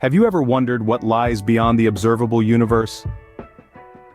Have you ever wondered what lies beyond the observable universe?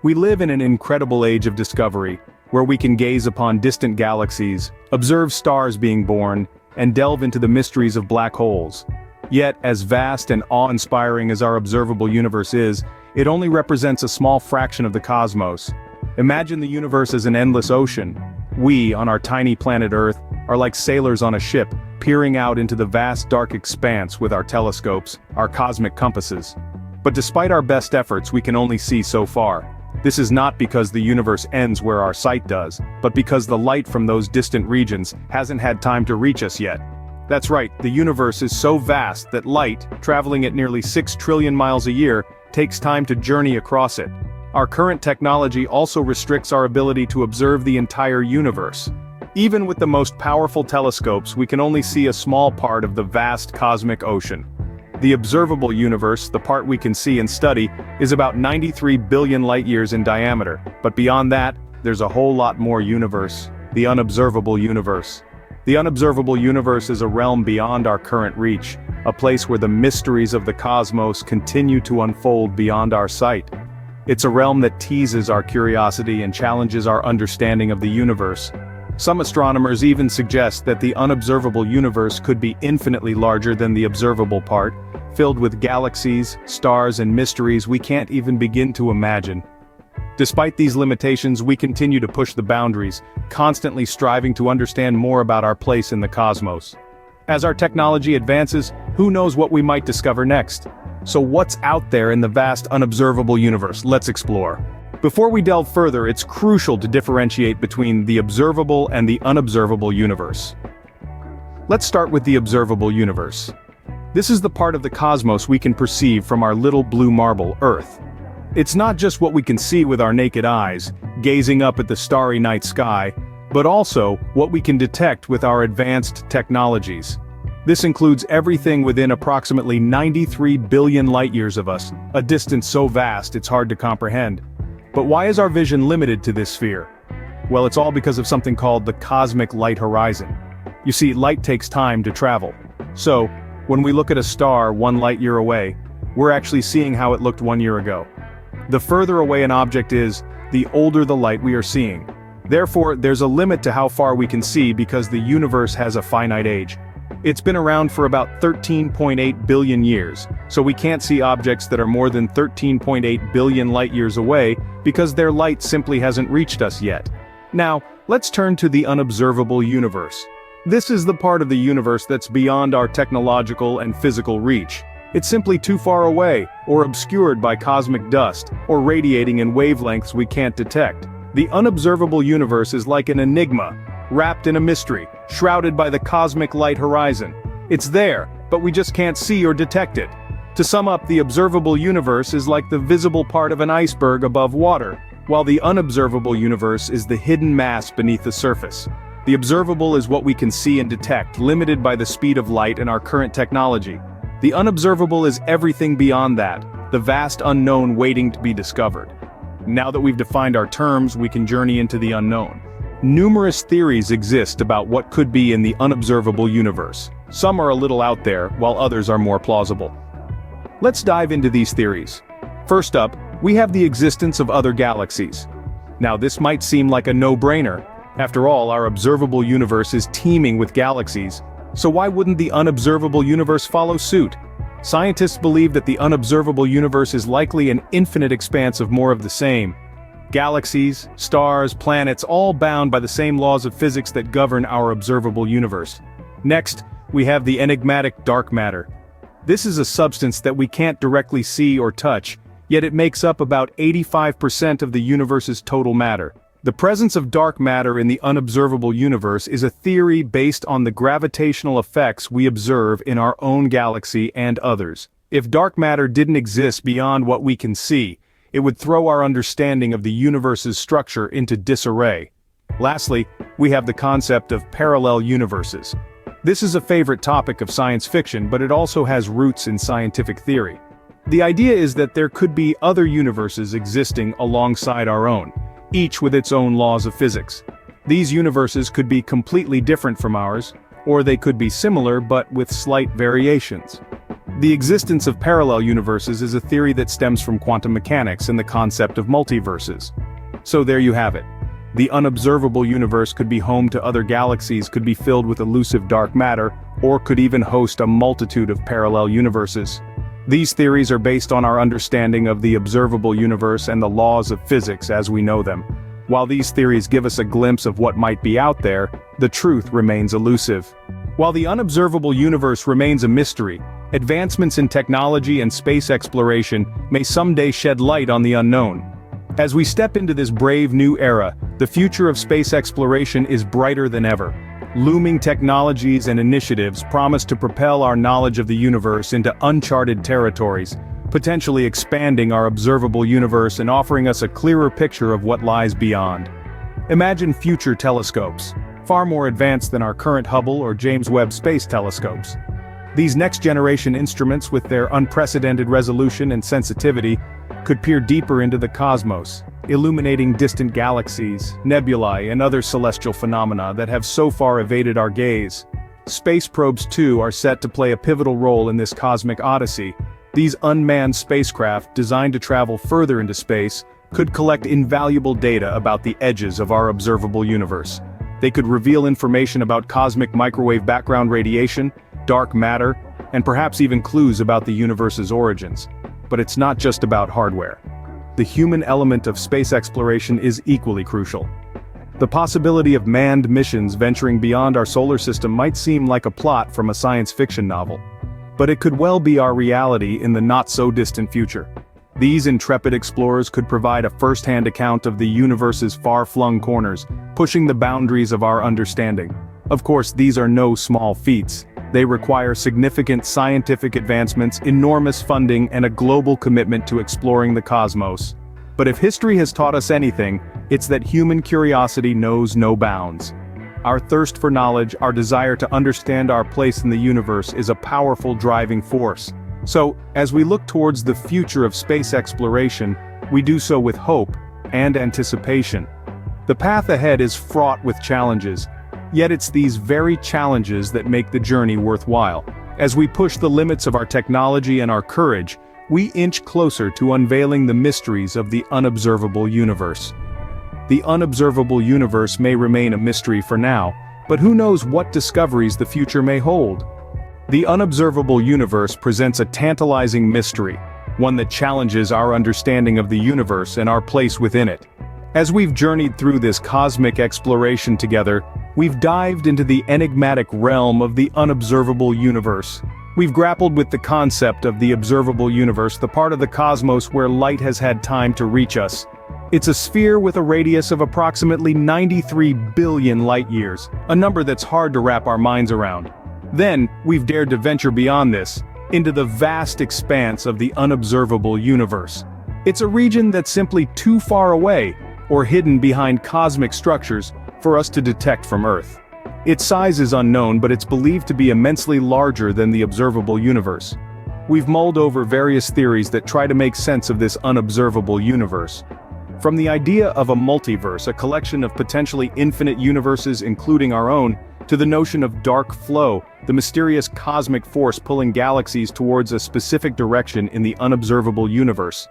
We live in an incredible age of discovery, where we can gaze upon distant galaxies, observe stars being born, and delve into the mysteries of black holes. Yet, as vast and awe-inspiring as our observable universe is, it only represents a small fraction of the cosmos. Imagine the universe as an endless ocean. We, on our tiny planet Earth, are like sailors on a ship, peering out into the vast dark expanse with our telescopes, our cosmic compasses. But despite our best efforts, we can only see so far. This is not because the universe ends where our sight does, but because the light from those distant regions hasn't had time to reach us yet. That's right, the universe is so vast that light, traveling at nearly 6 trillion miles a year, takes time to journey across it. Our current technology also restricts our ability to observe the entire universe. Even with the most powerful telescopes, we can only see a small part of the vast cosmic ocean. The observable universe, the part we can see and study, is about 93 billion light-years in diameter, but beyond that, there's a whole lot more universe, the unobservable universe. The unobservable universe is a realm beyond our current reach, a place where the mysteries of the cosmos continue to unfold beyond our sight. It's a realm that teases our curiosity and challenges our understanding of the universe. Some astronomers even suggest that the unobservable universe could be infinitely larger than the observable part, filled with galaxies, stars, and mysteries we can't even begin to imagine. Despite these limitations, we continue to push the boundaries, constantly striving to understand more about our place in the cosmos. As our technology advances, who knows what we might discover next? So what's out there in the vast unobservable universe? Let's explore. Before we delve further, it's crucial to differentiate between the observable and the unobservable universe. Let's start with the observable universe. This is the part of the cosmos we can perceive from our little blue marble, Earth. It's not just what we can see with our naked eyes, gazing up at the starry night sky, but also what we can detect with our advanced technologies. This includes everything within approximately 93 billion light-years of us, a distance so vast it's hard to comprehend. But why is our vision limited to this sphere? Well, it's all because of something called the cosmic light horizon. You see, light takes time to travel. So, when we look at a star 1 light-year away, we're actually seeing how it looked 1 year ago. The further away an object is, the older the light we are seeing. Therefore, there's a limit to how far we can see because the universe has a finite age. It's been around for about 13.8 billion years, so we can't see objects that are more than 13.8 billion light-years away because their light simply hasn't reached us yet. Now, let's turn to the unobservable universe. This is the part of the universe that's beyond our technological and physical reach. It's simply too far away, or obscured by cosmic dust, or radiating in wavelengths we can't detect. The unobservable universe is like an enigma, wrapped in a mystery, shrouded by the cosmic light horizon. It's there, but we just can't see or detect it. To sum up, the observable universe is like the visible part of an iceberg above water, while the unobservable universe is the hidden mass beneath the surface. The observable is what we can see and detect, limited by the speed of light and our current technology. The unobservable is everything beyond that, the vast unknown waiting to be discovered. Now that we've defined our terms, we can journey into the unknown. Numerous theories exist about what could be in the unobservable universe. Some are a little out there, while others are more plausible. Let's dive into these theories. First up, we have the existence of other galaxies. Now this might seem like a no-brainer. After all, our observable universe is teeming with galaxies, so why wouldn't the unobservable universe follow suit? Scientists believe that the unobservable universe is likely an infinite expanse of more of the same. Galaxies, stars, planets, all bound by the same laws of physics that govern our observable universe. Next, we have the enigmatic dark matter. This is a substance that we can't directly see or touch, yet it makes up about 85% of the universe's total matter. The presence of dark matter in the unobservable universe is a theory based on the gravitational effects we observe in our own galaxy and others. If dark matter didn't exist beyond what we can see, it would throw our understanding of the universe's structure into disarray. Lastly, we have the concept of parallel universes. This is a favorite topic of science fiction, but it also has roots in scientific theory. The idea is that there could be other universes existing alongside our own, each with its own laws of physics. These universes could be completely different from ours, or they could be similar but with slight variations. The existence of parallel universes is a theory that stems from quantum mechanics and the concept of multiverses. So there you have it. The unobservable universe could be home to other galaxies, could be filled with elusive dark matter, or could even host a multitude of parallel universes. These theories are based on our understanding of the observable universe and the laws of physics as we know them. While these theories give us a glimpse of what might be out there, the truth remains elusive. While the unobservable universe remains a mystery, advancements in technology and space exploration may someday shed light on the unknown. As we step into this brave new era, the future of space exploration is brighter than ever. Looming technologies and initiatives promise to propel our knowledge of the universe into uncharted territories, potentially expanding our observable universe and offering us a clearer picture of what lies beyond. Imagine future telescopes, far more advanced than our current Hubble or James Webb Space Telescopes. These next-generation instruments, with their unprecedented resolution and sensitivity, could peer deeper into the cosmos, illuminating distant galaxies, nebulae, and other celestial phenomena that have so far evaded our gaze. Space probes, too, are set to play a pivotal role in this cosmic odyssey. These unmanned spacecraft, designed to travel further into space, could collect invaluable data about the edges of our observable universe. They could reveal information about cosmic microwave background radiation, dark matter, and perhaps even clues about the universe's origins. But it's not just about hardware. The human element of space exploration is equally crucial. The possibility of manned missions venturing beyond our solar system might seem like a plot from a science fiction novel. But it could well be our reality in the not-so-distant future. These intrepid explorers could provide a first-hand account of the universe's far-flung corners, pushing the boundaries of our understanding. Of course, these are no small feats. They require significant scientific advancements, enormous funding, and a global commitment to exploring the cosmos. But if history has taught us anything, it's that human curiosity knows no bounds. Our thirst for knowledge, our desire to understand our place in the universe is a powerful driving force. So, as we look towards the future of space exploration, we do so with hope and anticipation. The path ahead is fraught with challenges, yet it's these very challenges that make the journey worthwhile. As we push the limits of our technology and our courage, we inch closer to unveiling the mysteries of the unobservable universe. The unobservable universe may remain a mystery for now, but who knows what discoveries the future may hold. The unobservable universe presents a tantalizing mystery, one that challenges our understanding of the universe and our place within it. As we've journeyed through this cosmic exploration together, we've dived into the enigmatic realm of the unobservable universe. We've grappled with the concept of the observable universe, the part of the cosmos where light has had time to reach us. It's a sphere with a radius of approximately 93 billion light-years, a number that's hard to wrap our minds around. Then, we've dared to venture beyond this, into the vast expanse of the unobservable universe. It's a region that's simply too far away, or hidden behind cosmic structures, for us to detect from Earth. Its size is unknown, but it's believed to be immensely larger than the observable universe. We've mulled over various theories that try to make sense of this unobservable universe. From the idea of a multiverse, a collection of potentially infinite universes including our own, to the notion of dark flow, the mysterious cosmic force pulling galaxies towards a specific direction in the unobservable universe.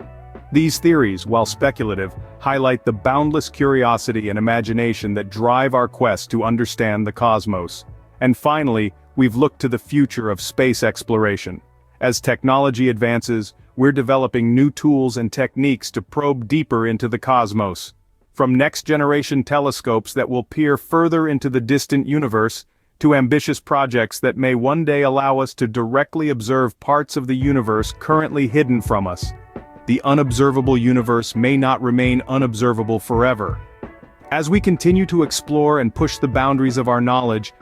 These theories, while speculative, highlight the boundless curiosity and imagination that drive our quest to understand the cosmos. And finally, we've looked to the future of space exploration. As technology advances, we're developing new tools and techniques to probe deeper into the cosmos. From next-generation telescopes that will peer further into the distant universe, to ambitious projects that may one day allow us to directly observe parts of the universe currently hidden from us. The unobservable universe may not remain unobservable forever. As we continue to explore and push the boundaries of our knowledge,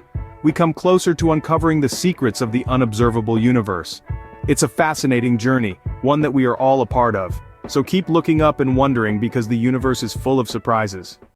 we come closer to uncovering the secrets of the unobservable universe. It's a fascinating journey, one that we are all a part of. So keep looking up and wondering, because the universe is full of surprises.